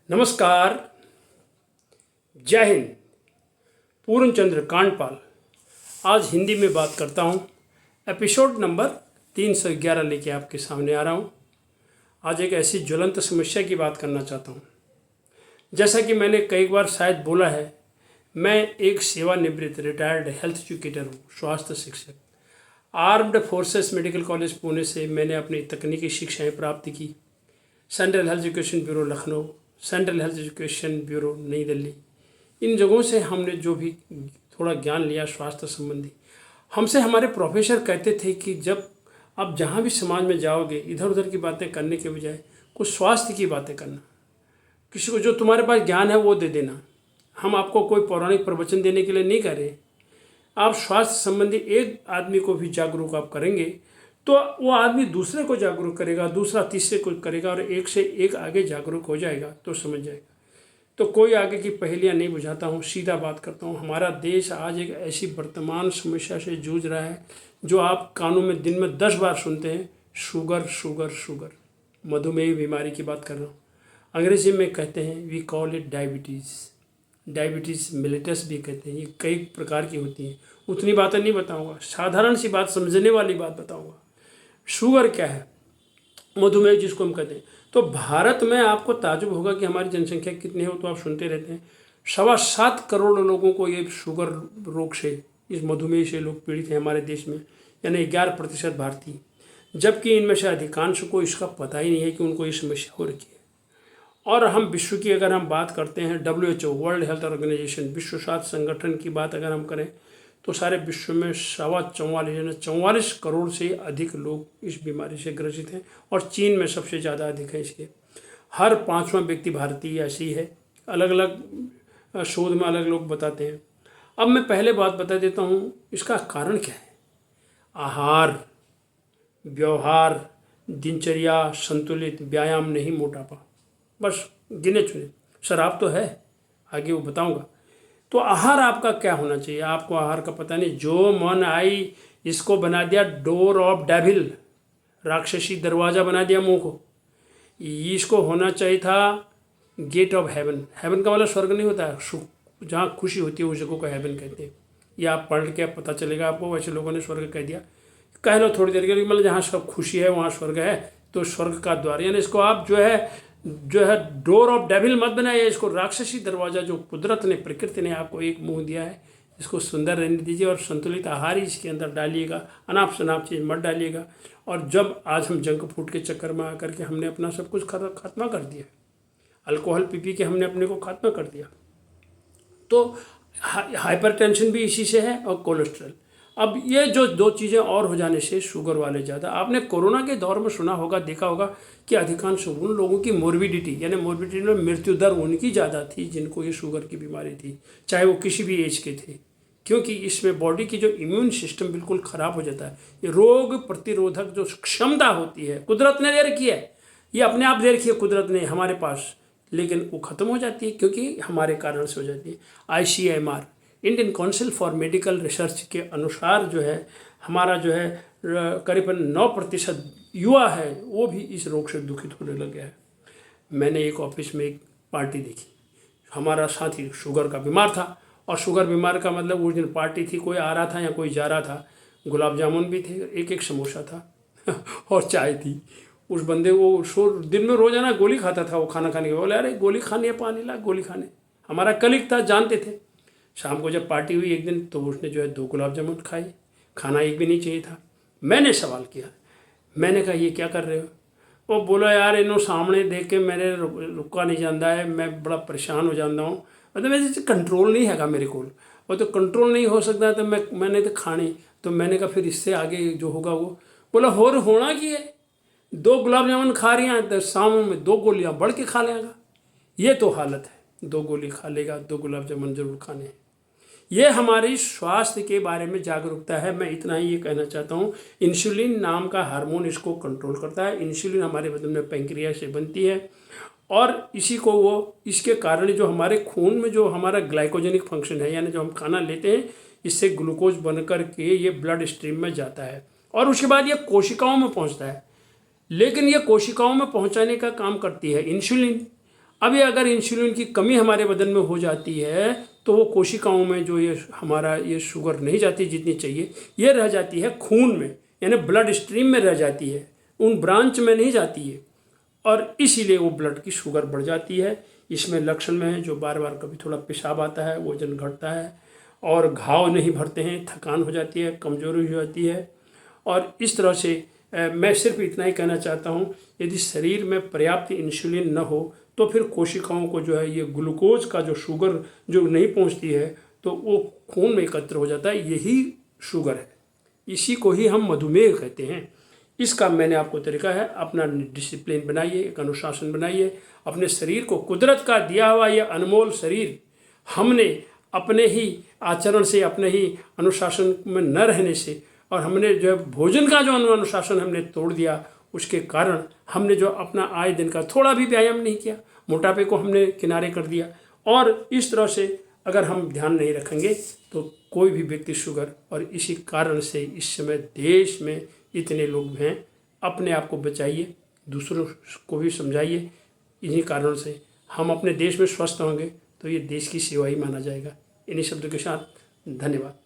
नमस्कार। जय हिंद। पूर्णचंद्र कांडपाल आज हिंदी में बात करता हूँ। एपिसोड नंबर 311 लेके आपके सामने आ रहा हूँ। आज एक ऐसी ज्वलंत समस्या की बात करना चाहता हूँ। जैसा कि मैंने कई बार शायद बोला है, मैं एक सेवानिवृत्त रिटायर्ड हेल्थ एजुकेटर हूँ, स्वास्थ्य शिक्षक। Armed forces medical college Pune से मैंने अपनी तकनीकी शिक्षाएँ प्राप्त की। Central health education bureau Lucknow, central health education bureau नई दिल्ली, इन जगहों से हमने जो भी थोड़ा ज्ञान लिया स्वास्थ्य संबंधी, हमसे हमारे प्रोफेसर कहते थे कि जब आप जहाँ भी समाज में जाओगे, इधर उधर की बातें करने के बजाय कुछ स्वास्थ्य की बातें करना। किसी को जो तुम्हारे पास ज्ञान है वो दे देना। हम आपको कोई पौराणिक प्रवचन देने के लिए नहीं कह रहे। आप स्वास्थ्य संबंधी एक आदमी को भी जागरूक आप करेंगे तो वो आदमी दूसरे को जागरूक करेगा, दूसरा तीसरे को करेगा और एक से एक आगे जागरूक हो जाएगा तो समझ जाएगा। तो कोई आगे की पहेलियां नहीं बुझाता हूँ, सीधा बात करता हूँ। हमारा देश आज एक ऐसी वर्तमान समस्या से जूझ रहा है जो आप कानों में दिन में 10 बार सुनते हैं, शुगर शुगर शुगर, मधुमेह बीमारी की बात कर रहा हूँ। अंग्रेजी में कहते हैं we call it diabetes mellitus भी कहते हैं। ये कई प्रकार की होती हैं, उतनी बातें नहीं बताऊँगा, साधारण सी बात, समझने वाली बात बताऊँगा। शुगर क्या है, मधुमेह जिसको हम कहते हैं। तो भारत में आपको ताजुब होगा कि हमारी जनसंख्या कितनी है, तो आप सुनते रहते हैं 7.25 करोड़ लोगों को ये शुगर रोग से, इस मधुमेह से लोग पीड़ित हैं हमारे देश में, यानी 11% भारतीय। जबकि इनमें से अधिकांश को इसका पता ही नहीं है कि उनको ये समस्या हो रखी है। और हम विश्व की अगर हम बात करते हैं, WHO वर्ल्ड हेल्थ ऑर्गेनाइजेशन, विश्व स्वास्थ्य संगठन की बात अगर हम करें तो सारे विश्व में 44 करोड़ से अधिक लोग इस बीमारी से ग्रसित हैं और चीन में सबसे ज़्यादा अधिक है इसके। हर 5वां व्यक्ति भारतीय ऐसी है। अलग अलग शोध में अलग लोग बताते हैं। अब मैं पहले बात बता देता हूँ इसका कारण क्या है। आहार, व्यवहार, दिनचर्या, संतुलित व्यायाम नहीं, मोटापा, बस गिने चुने। शराब तो है, आगे वो बताऊँगा। तो आहार आपका क्या होना चाहिए, आपको आहार का पता नहीं। जो मन आई इसको बना दिया डोर ऑफ डेविल, राक्षसी दरवाज़ा बना दिया मुंह को। इसको होना चाहिए था गेट ऑफ हेवन। हेवन का मतलब स्वर्ग नहीं होता है, जहाँ खुशी होती है उस जगह को हेवन कहते हैं। ये आप पढ़ के पता चलेगा आपको। वैसे लोगों ने स्वर्ग कह दिया, कह लो थोड़ी देर के लिए, मतलब जहाँ सब खुशी है वहाँ स्वर्ग है, तो स्वर्ग का द्वार। यानी इसको आप जो है डोर ऑफ डेविल मत बनाइए, इसको राक्षसी दरवाज़ा। जो कुदरत ने, प्रकृति ने आपको एक मुंह दिया है, इसको सुंदर रहने दीजिए और संतुलित आहार ही इसके अंदर डालिएगा। अनाप शनाप चीज़ मत डालिएगा। और जब आज हम जंक फूड के चक्कर में आकर के हमने अपना सब कुछ खात्मा कर दिया, अल्कोहल पी के हमने अपने को खात्मा कर दिया, तो हाइपरटेंशन भी इसी से है और कोलेस्ट्रॉल। अब ये जो दो चीज़ें और हो जाने से शुगर वाले ज़्यादा। आपने कोरोना के दौर में सुना होगा, देखा होगा कि अधिकांश उन लोगों की मोर्बिडिटी, यानी मोर्बिडिटी में मृत्यु दर उनकी ज़्यादा थी जिनको ये शुगर की बीमारी थी, चाहे वो किसी भी एज के थे। क्योंकि इसमें बॉडी की जो इम्यून सिस्टम बिल्कुल ख़राब हो जाता है। ये रोग प्रतिरोधक जो क्षमता होती है कुदरत ने दे रखी है, ये अपने आप दे रखी है कुदरत ने हमारे पास, लेकिन वो ख़त्म हो जाती है क्योंकि हमारे कारण से हो जाती है। ICMR, Indian council for medical research के अनुसार जो है हमारा जो है करीबन 9% युवा है वो भी इस रोग से दुखित होने लग गया है। मैंने एक ऑफिस में एक पार्टी देखी, हमारा साथी शुगर का बीमार था। और शुगर बीमार का मतलब उस दिन पार्टी थी, कोई आ रहा था या कोई जा रहा था। गुलाब जामुन भी थे, एक समोसा था और चाय थी। उस बंदे को दिन में रोजाना गोली खाता था वो, खाना खाने के बोले अरे गोली खानी है, पानी ला गोली खाने। हमारा कलीग था, जानते थे। शाम को जब पार्टी हुई एक दिन तो उसने जो है 2 गुलाब जामुन खाए, खाना एक भी नहीं चाहिए था। मैंने सवाल किया, मैंने कहा ये क्या कर रहे हो। वो बोला यार इन्हों सामने देख के मेरे रुका नहीं जाता है, मैं बड़ा परेशान हो जाता हूँ, मतलब मेरे कंट्रोल नहीं हैगा मेरे को। और तो कंट्रोल नहीं हो सकता तो मैंने तो खानी। तो मैंने कहा फिर इससे आगे जो होगा वो। बोला और होना की है, 2 गुलाब जामुन खा रही हैं तो शाम में 2 गोलियाँ बढ़ के खा लेगा। ये तो हालत है, 2 गोली खा लेगा, 2 गुलाब जामुन जरूर खाने हैं। ये हमारी स्वास्थ्य के बारे में जागरूकता है। मैं इतना ही ये कहना चाहता हूँ। इंसुलिन नाम का हार्मोन इसको कंट्रोल करता है। इंसुलिन हमारे बदन में पैंक्रियास से बनती है और इसी को वो, इसके कारण जो हमारे खून में जो हमारा ग्लाइकोजेनिक फंक्शन है, यानी जो हम खाना लेते हैं इससे ग्लूकोज बन कर के ये ब्लड स्ट्रीम में जाता है और उसके बाद ये कोशिकाओं में पहुँचता है। लेकिन ये कोशिकाओं में पहुँचाने का काम करती है इंसुलिन। अब ये अगर इंसुलिन की कमी हमारे बदन में हो जाती है तो वो कोशिकाओं में जो ये हमारा ये शुगर नहीं जाती जितनी चाहिए, ये रह जाती है खून में, यानी ब्लड स्ट्रीम में रह जाती है, उन ब्रांच में नहीं जाती है, और इसीलिए वो ब्लड की शुगर बढ़ जाती है। इसमें लक्षण में है जो बार बार कभी थोड़ा पेशाब आता है, वजन घटता है और घाव नहीं भरते हैं, थकान हो जाती है, कमजोरी हो जाती है। और इस तरह से मैं सिर्फ इतना ही कहना चाहता हूँ, यदि शरीर में पर्याप्त इंसुलिन न हो तो फिर कोशिकाओं को जो है ये ग्लूकोज का जो शुगर जो नहीं पहुँचती है तो वो खून में एकत्र हो जाता है, यही शुगर है, इसी को ही हम मधुमेह कहते हैं। इसका मैंने आपको तरीका है, अपना डिसिप्लिन बनाइए, एक अनुशासन बनाइए, अपने शरीर को, कुदरत का दिया हुआ ये अनमोल शरीर हमने अपने ही आचरण से, अपने ही अनुशासन में न रहने से, और हमने जो भोजन का जो अनुशासन हमने तोड़ दिया, उसके कारण हमने जो अपना आए दिन का थोड़ा भी व्यायाम नहीं किया, मोटापे को हमने किनारे कर दिया। और इस तरह से अगर हम ध्यान नहीं रखेंगे तो कोई भी व्यक्ति शुगर, और इसी कारण से इस समय देश में इतने लोग हैं। अपने आप को बचाइए, दूसरों को भी समझाइए। इन्हीं कारणों से हम अपने देश में स्वस्थ होंगे तो ये देश की सेवा ही माना जाएगा। इन्हीं शब्दों के साथ धन्यवाद।